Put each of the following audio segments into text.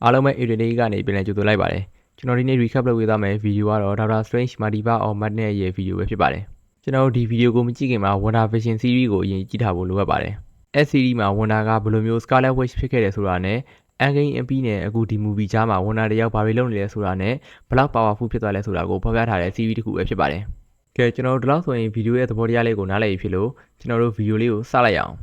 အားလုံးပဲ Internet ကနေပြန်လည်ကြိုဆိုလိုက်ပါတယ်ကျွန်တော်ဒီနေ့ recap လုပ်ပေးသွားမယ်ဗီဒီယိုကတော့ Doctor Strange Multiverse of Madness ရဲ့ဗီဒီယိုပဲဖြစ်ပါတယ်ကျွန်တော်ဒီဗီဒီယိုကိုမကြည့်ခင်မှာ WandaVision series ကိုအရင်ကြည့်ထားဖို့လိုအပ်ပါတယ်အဲ့ series မှာ Wanda ကဘယ်လိုမျိုး Scarlet Witch ဖြစ်ခဲ့တယ်ဆိုတာနဲ့ Endgame အပြီးနဲ့အခုဒီ movie ကြားမှာ Wanda တယောက်ဘာတွေလုပ်နေလဲဆိုတာနဲ့ဘယ်လောက် powerful ဖြစ်သွားလဲဆိုတာကိုဖော်ပြထားတဲ့ series တစ်ခုပဲဖြစ်ပါတယ်ကဲကျွန်တော်တို့ဒီလောက်ဆိုရင်ဗီဒီယိုရဲ့သဘောတရားလေးကိုနားလည်ဖြစ်လို့ကျွန်တော်တို့ဗီဒီယိုလေးကိုစလိုက်ရအောင်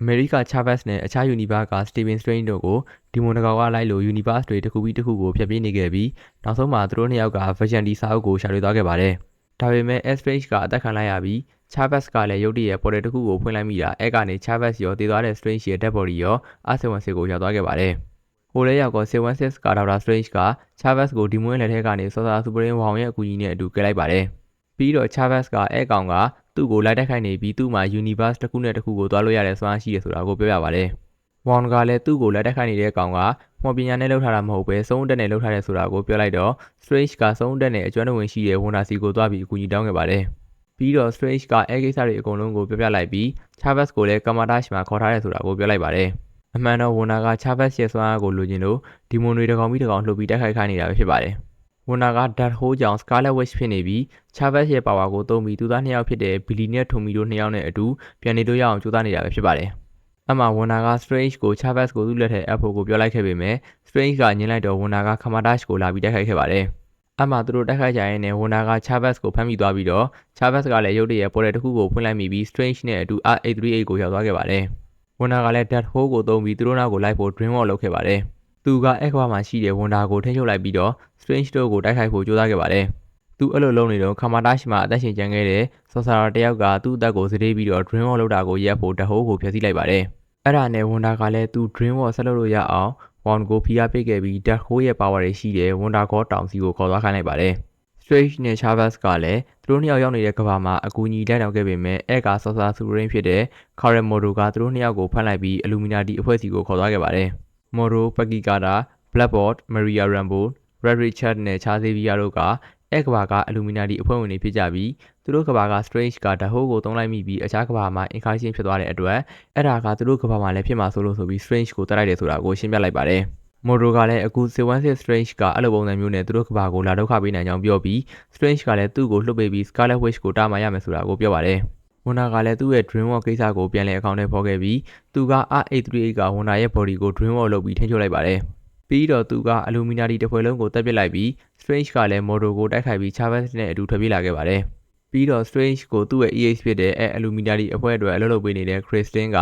အမေရိက Chavez နဲ့အခြား Universe က Stephen Strange တို့ကိုဒီမွန်တကောင်ကလိုက်လို့ Universe တွေတစ်ခုပြီးတစ်ခုကိုဖျက်ပြေးနေခဲ့ပြီးနောက်ဆုံးမှာသူတို့နှစ်ယောက်က Vigilante စာအုပ်ကိုရှာတွေ့သွားခဲ့ပါတယ်။ဒါပေမဲ့ Strange ကအသက်ခံလိုက်ရပြီး Chavez ကလည်းရုတ်တရက်ပေါ်တယ်တစ်ခုကိုဖွင့်လိုက်မိတာအဲ့ကနေ Chavez ရောတည်သွားတဲ့ Strange ရဲ့ dead body ရောR716ကိုရောက်သွားခဲ့ပါတယ်။ဟိုလေးယောက်က716က Doctor Strange က Chavez ကိုဒီမွန်းလက်ထဲကနေ Sorcerer Supreme ဝေါင်ရဲ့အကူအညီနဲ့အတူကယ်လိုက်ပါတယ်။ပြီးတော့ Chavez ကအဲ့ကောင်ကသူ့ကိုလိုက်တက်ခိုင်းနေပြီးသူ့မှာ universe တစ်ခုနဲ့တစ်ခုကိုသွားလို့ရတဲ့စွမ်းရှိရဆိုတာကိုပြောပြပါတယ်။ဝေါင်ကလည်းသူ့ကိုလိုက်တက်ခိုင်းနေတဲ့ကောင်ကမော်ပညာနဲ့လှုပ်ထားတာမဟုတ်ပဲစုံတက်နဲ့လှုပ်ထားတဲ့ဆိုတာကိုပြောလိုက်တော့ Strange ကစုံတက်နဲ့အကျွမ်းဝင်ရှိတဲ့ Wanda စီကိုသွားပြီးအကူအညီတောင်းခဲ့ပါတယ်။ပြီးတော့ Strange ကအဲ့ကိစ္စတွေအကုန်လုံးကိုပြောပြလိုက်ပြီး Chavez ကိုလည်း Kamar-Taj မှာခေါ်ထားတယ်ဆိုတာကိုပြောလိုက်ပါတယ်။အမှန်တော့ Wanda က Chavez ရဲ့စွမ်းအားကိုလိုချင်လို့ဒီမွန်တွေတစ်ကောင်ပြီးတစ်ကောင်လှုပ်ပြီးတိုက်ခိုက်ခိုင်းနေတာပဲဖြစ်ပါတယ်။ Wanda က Dark Hole ကြောင့် Scarlet Witch ဖြစ်နေပြီး Chavez ရဲ့ power ကိုသုံးပြီးသူသားနှစ်ယောက်ဖြစ်တဲ့ Billy နဲ့ Tommy တို့နှစ်ယောက်နဲ့အတူပြန်နေလို့ရအောင်ကြိုးစားနေတာပဲဖြစ်ပါတယ်။အမှ Wanda က Strange ကို Chavez ကိုသူ့လက်ထဲအပ်ဖို့ကိုပြောလိုက်ခဲ့ပေမဲ့ Strange ကညှင်းလိုက်တော့ Wanda က Kamar-Taj ကိုလာပြီးတိုက်ခိုက်ခဲ့ပါတယ်။အမှသူတို့တိုက်ခိုက်ကြရင်နဲ့ Wanda က Chavez ကိုဖမ်းမိသွားပြီးတော့ Chavez ကလည်းရုတ်တရက်ပေါ်တဲ့တစ်ခုကိုဖွင့်လိုက်မိပြီး Strange နဲ့အတူ R838 ကိုရောက်သွားခဲ့ပါတယ်။ Wanda ကလည်း Dark Hole ကိုသုံးပြီးသူတို့နောက်ကိုလိုက်ဖို့ Dream World လုပ်ခဲ့ပါတယ်။သူကအဲ့ကဘာမှာရှိတဲ့ Wanda ကိုထိန်းချုပ်လိုက်ပြီးတော့ Strange တို့ကိုတိုက်ခိုက်ဖို့ကြိုးစားခဲ့ပါတယ်။သူအဲ့လိုလုပ်နေတော့ Kamar-Taj မှာအသက်ရှင်ကျန်ခဲ့တဲ့ Sorcerer တယောက်ကသူ့အသက်ကိုစတေးပြီးတော့ Dream World လုပ်တာကိုရပ်ဖို့ Dark Hole ကိုဖျက်ဆီးလိုက်ပါတယ်။အဲ့ဒါနဲ့ Wanda ကလည်းသူ Dream World ဆက်လုပ်လို့ရအောင် Wand ကိုဖိအားပေးခဲ့ပြီး Dark Hole ရဲ့ power တွေရှိတဲ့ Wanda God တောင်စီကိုခေါ်သွားခိုင်းလိုက်ပါတယ်။ Strange နဲ့ Chavez ကလည်းသူတို့နှစ်ယောက်ရောက်နေတဲ့ကဘာမှာအကူအညီတက်ရောက်ခဲ့ပေမဲ့အဲ့က Sorcerer Supreme ဖြစ်တဲ့ Karen Mordo ကသူတို့နှစ်ယောက်ကိုဖမ်းလိုက်ပြီး Illuminati အဖွဲ့စီကိုခေါ်သွားခဲ့ပါတယ်။ Mordo, Peggy Carter, Blackboard, Maria Rambeau, Red Richard နဲ့ Charles Xavier တို့ကအဲ့ကဘာက Illuminati အဖွဲ့ဝင်တွေဖြစ်ကြပြီးသူတို့ကဘာက Strange က Dark Hole ကိုသုံးလိုက်မိပြီးအခြားကဘာမှာ incarnation ဖြစ်သွားတဲ့အတွက်အဲ့ဒါကသူတို့ကဘာမှာလည်းဖြစ်မှာဆိုပြီး Strange ကိုတတ်လိုက်တယ်ဆိုတာကိုရှင်းပြလိုက်ပါတယ်။ Mordo ကလည်းအခု716 Strange ကအဲ့လိုပုံစံမျိုးနဲ့သူတို့ကဘာကိုလာဒုက္ခပေးနိုင်ကြောင်းပြောပြီး Strange ကလည်းသူ့ကိုလှုပ်ပေးပြီး Scarlet Witch ကိုတားမှရမယ်ဆိုတာကိုပြောပါတယ်။ Wanda ကလည်းသူ့ရဲ့ Dream World ကိစ္စကိုပြန်လည်အကောင့်ထဲပေါ်ခဲ့ပြီးသူက R838 က Wanda ရဲ့ body ကို Dream World လုပ်ပြီးထိန်းချုပ်လိုက်ပါတယ်။ပြီးတော့သူက Illuminati တစ်ဖွဲ့လုံးကိုတပ်ပစ်လိုက်ပြီး Strange ကလည်း Mordo ကိုတိုက်ခိုက်ပြီး Chavez နဲ့အတူထွက်ပြေးလာခဲ့ပါတယ်။ပြီးတော့ Strange ကိုသူ့ရဲ့ EX ဖြစ်တဲ့ Illuminati အဖွဲ့အတွက်အလုပ်လုပ်ပေးနေတဲ့ Christine က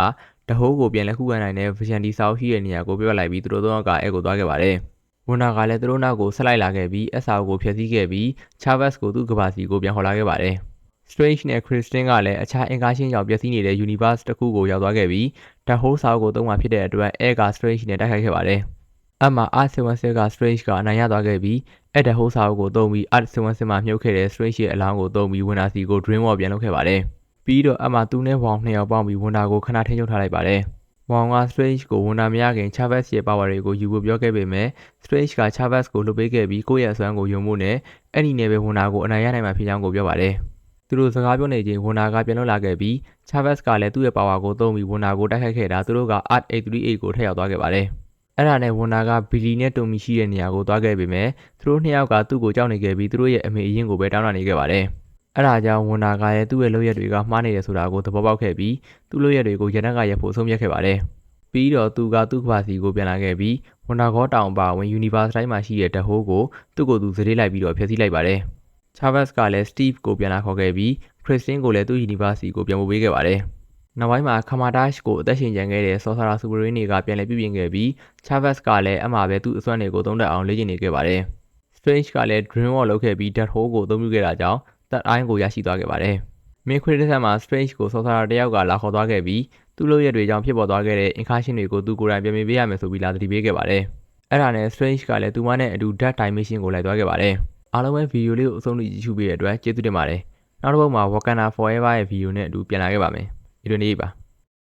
Dark Hole ကိုပြန်လည်ခုခံနိုင်တဲ့ Vigilante စာအုပ်ရှိတဲ့နေရာကိုပြောလိုက်ပြီးသူတို့သုံးယောက်ကအဲ့ကိုသွားခဲ့ပါတယ်။ Wanda ကလည်းသူတို့နောက်ကိုဆက်လိုက်လာခဲ့ပြီးအစာအုပ်ကိုဖျက်ဆီးခဲ့ပြီး Chavez ကိုသူ့ကဘာစီကိုပြန်ခေါ်လာခဲ့ပါတယ်။ Strange နဲ့ Christine ကလည်းအခြား incarnation ကြောင့်ပျက်စီးနေတဲ့ universe တစ်ခုကိုရောက်သွားခဲ့ပြီး Dark Hole စာအုပ်ကိုသုံးမှဖြစ်တဲ့အတွက်အဲ့က Strange နဲ့တိုက်ခိုက်ခဲ့ပါတယ်။အမှ R716 က Strange ကအနိုင်ရသွားခဲ့ပြီးအဲ့ Dark Hole စာအုပ်ကိုသုံးပြီး R716 မှာမြုပ်ခဲ့တဲ့ Strange ရဲ့အလောင်းကိုသုံးပြီး Wanda စီကို Dream World ပြန်လုပ်ခဲ့ပါတယ်။ပြီးတော့အမှသူနဲ့ Wong နှစ်ယောက်ပေါင်းပြီး Wanda ကိုခဏထိန်းချုပ်ထားလိုက်ပါတယ်။ Wong က Strange ကို Wanda မရခင် Chavez ရဲ့ power တွေကိုယူဖို့ပြောခဲ့ပေမဲ့ Strange က Chavez ကိုလွှတ်ပေးခဲ့ပြီးကိုယ့်ရဲ့အစွမ်းကိုယုံဖို့နဲ့အဲ့ဒီနဲ့ပဲ Wanda ကိုအနိုင်ရနိုင်မှာဖြစ်ကြောင်းကိုပြောပါတယ်။သူတို့စကားပြောနေချိန် Wanda ကပြန်လွတ်လာခဲ့ပြီး Chavez ကလည်းသူ့ရဲ့ power ကိုသုံးပြီး Wanda ကိုတိုက်ခိုက်ခဲ့တာသူတို့က R838 ကိုထပ်ရောက်သွားခဲ့ပါတယ်။အဲ့ဒါနဲ့ Wanda က Billy နဲ့ Tommy ရှိတဲ့နေရာကိုသွားခဲ့ပေမဲ့သူတို့နှစ်ယောက်ကသူ့ကိုကြောက်နေခဲ့ပြီးသူတို့ရဲ့အမေအရင်ကိုပဲတောင်းတနေခဲ့ပါတယ်။အဲ့ဒါကြောင့် Wanda ကလည်းသူ့ရဲ့လုပ်ရက်တွေကမှားနေတယ်ဆိုတာကိုသဘောပေါက်ခဲ့ပြီးသူ့လုပ်ရက်တွေကိုရန်ကရက်ဖို့ဆုံးဖြတ်ခဲ့ပါတယ်။ပြီးတော့သူကသူ့ကဘာစီကိုပြန်လာခဲ့ပြီး Wanda God တောင်ပါဝင် universe တိုင်းမှာရှိတဲ့ Dark Hole ကိုသူ့ကိုယ်သူစတေးလိုက်ပြီးတော့ဖျက်ဆီးလိုက်ပါတယ်။ Chavez ကလည်း Steve ကိုပြန်လာခေါ်ခဲ့ပြီး Christine ကိုလည်းသူ့ universe စီကိုပြန်ပို့ပေးခဲ့ပါတယ်။နောက်ပိုင်းမှာ Kamar-Taj ကိုအသက်ရှင်ကျန်ခဲ့တဲ့ Sorcerer Supreme တွေကပြန်လည်ပြုပြင်ခဲ့ပြီး Chavez ကလည်းအမှားပဲသူ့အစွမ်းတွေကိုသုံးတတ်အောင်လေ့ကျင့်နေခဲ့ပါတယ်။ Strange ကလည်း Dream World လုပ်ခဲ့ပြီး Dark Hole ကိုအသုံးပြုခဲ့တာကြောင့်သက်အိုင်းကိုရရှိသွားခဲ့ပါတယ်။ Main Criticism မှာ Strange ကို Sorcerer တယောက်ကလာခေါ်သွားခဲ့ပြီးသူ့လုပ်ရက်တွေကြောင့်ဖြစ်ပေါ်သွားခဲ့တဲ့ incarnation တွေကိုသူကိုယ်တိုင်ပြန်ပေးရမယ်ဆိုပြီးလာသတိပေးခဲ့ပါတယ်။အဲ့ဒါနဲ့ Strange ကလည်းသူမနဲ့အတူ Dark Dimension ကိုလိုက်သွားခဲ့ပါတယ်။အားလုံးပဲဗီဒီယိုလေးကိုအဆုံးထိကြည့်ရှုပေးတဲ့အတွက်ကျေးဇူးတင်ပါတယ်။နောက်တစ်ပုဒ်မှာ Wakanda Forever ရဲ့ဗီဒီယိုနဲ့အတူပြန်လာခဲ့ပါမယ်။ဒီလိုနေ့ပါ။